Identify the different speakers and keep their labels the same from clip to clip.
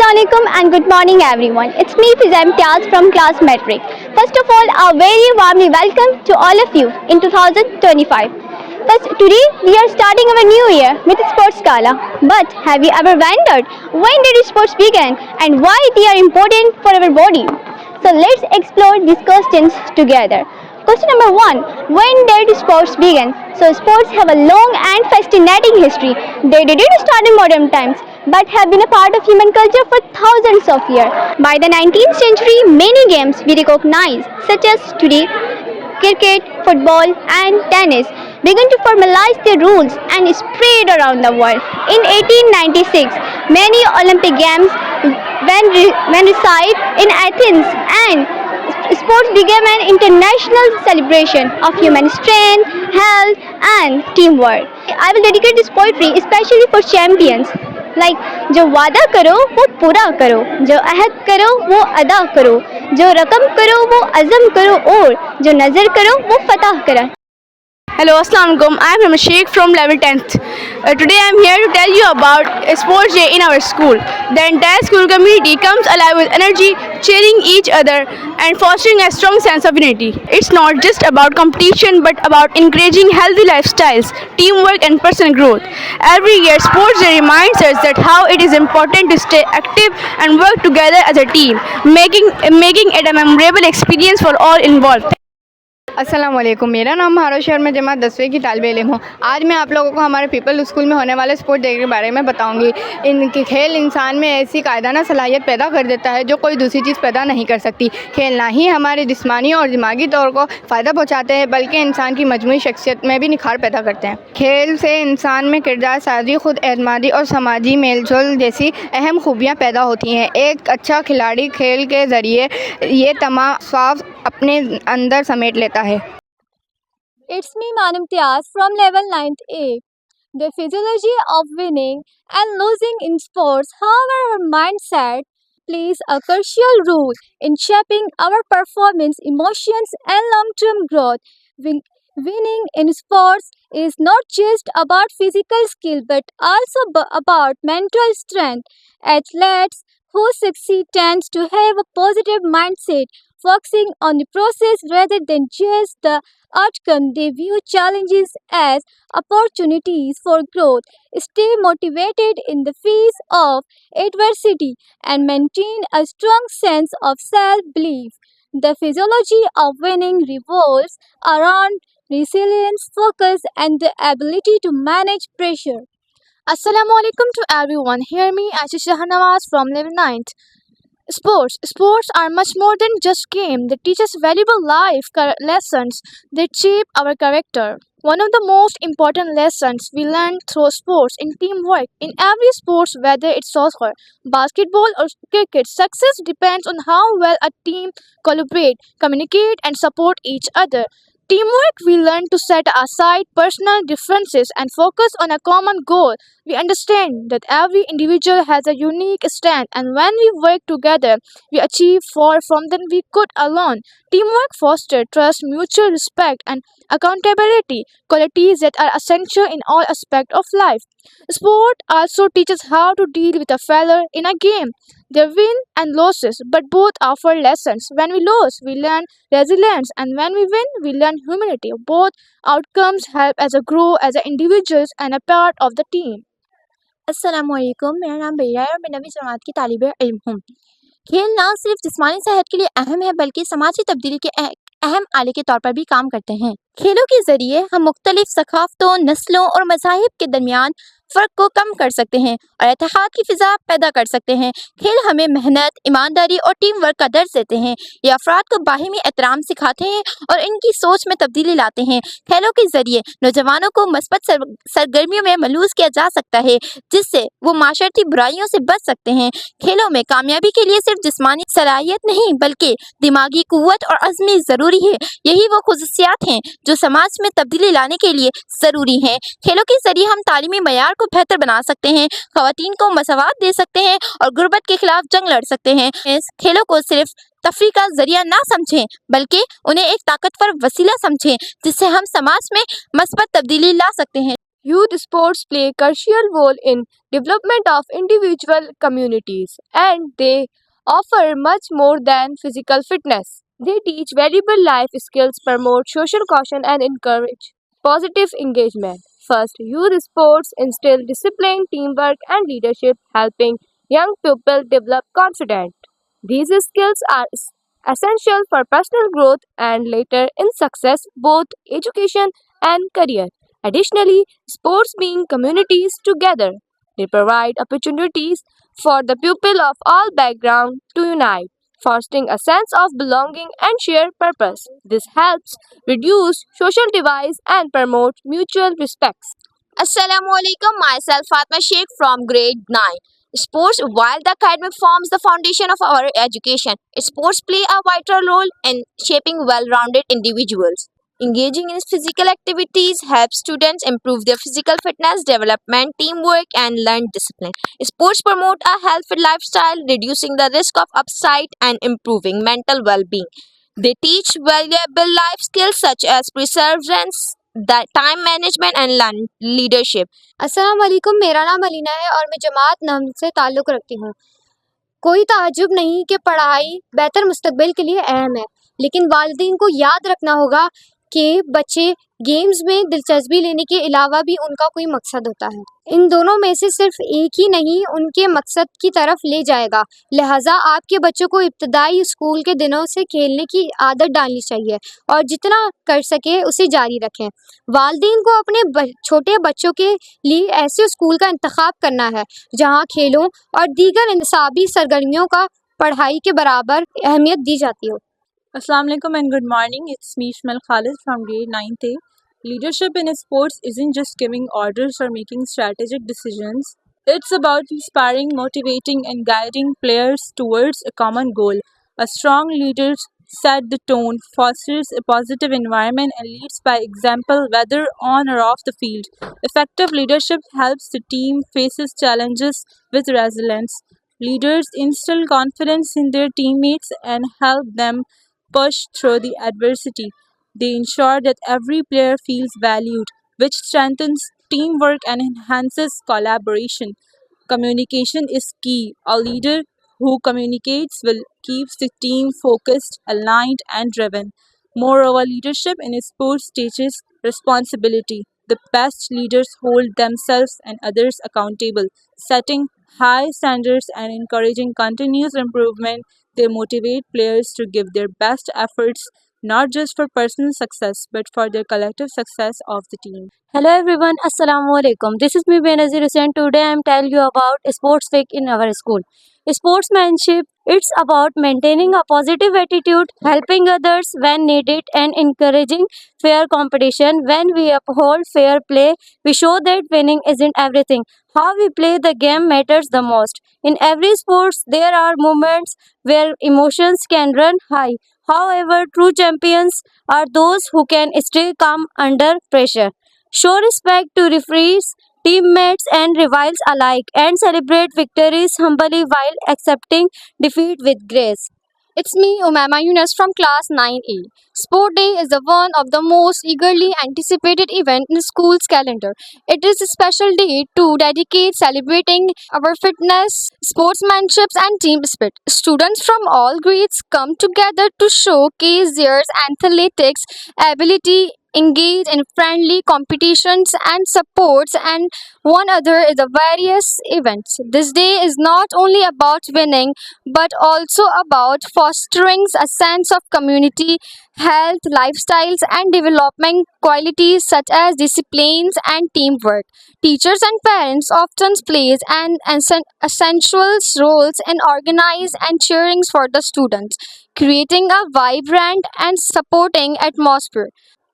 Speaker 1: Assalamualaikum and good morning everyone. It's me Fiza Imtiaz from class Metric. First of all, a very warmly welcome to all of you in 2025. Thus, today we are starting our new year with Sports Gala. But have you ever wondered when did sports begin and why they are important for our body? So let's explore these questions together. Question number one, when did sports begin? So sports have a long and fascinating history. They didn't start in modern times but have been a part of human culture for thousands of years. By the 19th century, many games we recognize, such as today, cricket, football, and tennis, began to formalize their rules and spread around the world. In 1896, many Olympic Games were decided in Athens, and sports became an international celebration of human strength, health, and teamwork. I will dedicate this poetry especially for champions. Like जो वादा करो वो पूरा करो, जो अहद करो वो अदा करो, जो रकम करो वो अज़म करो और जो नज़र करो वो फतह करो.
Speaker 2: Hello, Assalamu alaikum. I am Rahman Sheikh from level 10th. Today I am here to tell you about a sports day in our school. The entire school community comes alive with energy, cheering each other and fostering a strong sense of unity. It's not just about competition but about encouraging healthy lifestyles, teamwork and personal growth. Every year sports day reminds us that how it is important to stay active and work together as a team, making it a memorable experience for all involved.
Speaker 3: अस्सलाम वालेकुम, मेरा नाम महाराज शहर में जमात 10वीं की तालिब इल्म हूँ. आज मैं आप लोगों को हमारे पीपल स्कूल में होने वाले स्पोर्ट डे के बारे में बताऊंगी. इनके खेल इंसान में ऐसी कायदाना सलाहियत पैदा कर देता है जो कोई दूसरी चीज़ पैदा नहीं कर सकती. खेल ना ही हमारे जिस्मानी और दिमागी तौर को फ़ायदा पहुँचाते हैं बल्कि इंसान की मजमूई शख्सियत में भी निखार पैदा करते हैं. खेल से इंसान में किरदार साजी, खुद एतमादी और समाजी मेलजोल जैसी अहम खूबियाँ पैदा होती हैं. एक अच्छा खिलाड़ी खेल के ज़रिए ये तमाम स्वाब अपने अंदर समेट लेता है.
Speaker 1: It's me Manam Tias from level 9th A. The physiology of winning and losing in sports, however our mindset plays a crucial role in shaping our performance, emotions and long-term growth. Winning in sports is not just about physical skill but also about mental strength. Athletes who succeed tend to have a positive mindset, focusing on the process rather than just the outcome. They view challenges as opportunities for growth, stay motivated in the face of adversity, and maintain a strong sense of self-belief. The physiology of winning revolves around resilience, focus, and the ability to manage pressure.
Speaker 4: Assalamu alaikum to everyone. Hear me, Ashish Shahnawaz from level 9th. Sports are much more than just game. They teach us valuable life lessons that shape our character. One of the most important lessons we learn through sports is teamwork. In every sport, whether it's soccer, basketball or cricket, success depends on how well a team collaborate, communicate and support each other. Teamwork, we learn to set aside personal differences and focus on a common goal. We understand that every individual has a unique strength, and when we work together, we achieve far from than we could alone. Teamwork fosters trust, mutual respect, and accountability, qualities that are essential in all aspects of life. Sport also teaches how to deal with a failure in a game. There are wins and losses, but both offer lessons. When we lose, we learn resilience, and when we win, we learn humility. Both outcomes help us grow as individuals and a part of the team.
Speaker 5: अस्सलामुअलैकुम, मेरा नाम बेरा है और मैं 9वीं जमात की तालिब इल्म हूँ. खेल ना सिर्फ जिस्मानी सेहत के लिए अहम है बल्कि समाजी तब्दीली के अहम आले के तौर पर भी काम करते हैं. खेलों के ज़रिए हम मुख्तलिफ सकाफ़तों, नस्लों और मज़ाहिब के दरमियान फ़र्क को कम कर सकते हैं और इत्तेहाद की फ़िज़ा पैदा कर सकते हैं. खेल हमें मेहनत, ईमानदारी और टीम वर्क का दर्स देते हैं. ये अफराद को बाहिमी एहतराम सिखाते हैं और इनकी सोच में तब्दीली लाते हैं. खेलों के ज़रिए नौजवानों को मस्बत सरगर्मियों में मलूज़ किया जा सकता है जिससे वो माशरती बुराइयों से बच सकते हैं. खेलों में कामयाबी के लिए सिर्फ जिस्मानी सलाहियत नहीं बल्कि दिमागी क़ुव्वत और अज़्म ज़रूरी है. यही वो खुसूसियात हैं जो समाज में तब्दीली लाने के लिए ज़रूरी हैं. खेलों के ज़रिए हम तालीमी मयार को बेहतर बना सकते हैं, ख़वातीन को मसावत दे सकते हैं और गुर्बत के खिलाफ जंग लड़ सकते हैं. इस खेलों को सिर्फ तफरीह का जरिया ना समझें बल्कि उन्हें एक ताकतवर वसीला समझें जिससे हम समाज में मस्बत तब्दीली ला सकते हैं.
Speaker 4: Youth sports play a crucial role in development of individual communities, and they offer much more than physical fitness. They teach valuable life skills, promote social cohesion, and encourage positive engagement. First, youth sports instill discipline, teamwork, and leadership, helping young people develop confidence. These skills are essential for personal growth and later in success, both education and career. Additionally, sports bring communities together. They provide opportunities for the people of all backgrounds to unite, fostering a sense of belonging and shared purpose. This helps reduce social divides and promote mutual respect. Assalamualaikum, myself Fatma Sheikh from grade 9. Sports, while the academic forms the foundation of our education, sports play a vital role in shaping well-rounded individuals. Engaging in physical activities helps students improve their physical fitness, development, teamwork, and learn discipline. Sports promote a healthy lifestyle, reducing the risk of upset and improving mental well-being. They teach valuable life skills such as perseverance, time management, and leadership.
Speaker 5: अस्सलाम वालेकुम, मेरा नाम अलीना है और मैं जमात नम से ताल्लुक़ रखती हूँ। कोई ताज्जुब नहीं कि पढ़ाई बेहतर मुस्तकबिल के लिए अहम है, लेकिन वालिदैन को याद रखना होगा कि बच्चे गेम्स में दिलचस्पी लेने के अलावा भी उनका कोई मकसद होता है। इन दोनों में से सिर्फ एक ही नहीं उनके मकसद की तरफ ले जाएगा। लिहाजा आपके बच्चों को इब्तदाई स्कूल के दिनों से खेलने की आदत डालनी चाहिए और जितना कर सके उसे जारी रखें। वालिदैन को अपने छोटे बच्चों के लिए ऐसे स्कूल का इंतखाब करना है जहाँ खेलों और दीगर इंतसाबी सरगर्मियों का पढ़ाई के बराबर अहमियत दी जाती हो।
Speaker 6: Assalamu alaikum and good morning. It's me, Shmal Khalid from grade 9th A. Leadership in sports isn't just giving orders or making strategic decisions. It's about inspiring, motivating, and guiding players towards a common goal. A strong leader sets the tone, fosters a positive environment, and leads by example, whether on or off the field. Effective leadership helps the team faces challenges with resilience. Leaders instill confidence in their teammates and help them push through the adversity. They ensure that every player feels valued, which strengthens teamwork and enhances collaboration. Communication is key. A leader who communicates will keep the team focused, aligned, and driven. Moreover, leadership in sports teaches responsibility. The best leaders hold themselves and others accountable, setting high standards and encouraging continuous improvement. They motivate players to give their best efforts not just for personal success but for the collective success of the team.
Speaker 7: Hello everyone, Assalamu alaikum. This is me Benazir Hussain. Today I am telling you about sports week in our school. Sportsmanship, it's about maintaining a positive attitude, helping others when needed and encouraging fair competition. When we uphold fair play, we show that winning isn't everything. How we play the game matters the most. In every sports, there are moments where emotions can run high. However, true champions are those who can stay calm under pressure. Show respect to referees, teammates, and rivals alike, and celebrate victories humbly while accepting defeat with grace.
Speaker 4: It's me, Umaima Yunus from class 9A. Sport Day is the one of the most eagerly anticipated event in school's calendar. It is a special day to dedicate celebrating our fitness, sportsmanship, and team spirit. Students from all grades come together to showcase their athletics ability, engage in friendly competitions, and supports and one another in the various events. This day is not only about winning but also about fostering a sense of community, health, lifestyles, and developing qualities such as disciplines and teamwork. Teachers and parents often plays an essential roles in organizing and cheering for the students, creating a vibrant and supporting atmosphere.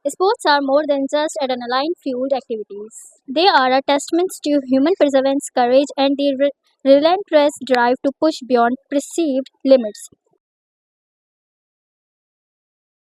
Speaker 1: Sports are more than just adrenaline-fueled activities. They are a testament to human perseverance, courage, and the relentless drive to push beyond perceived limits.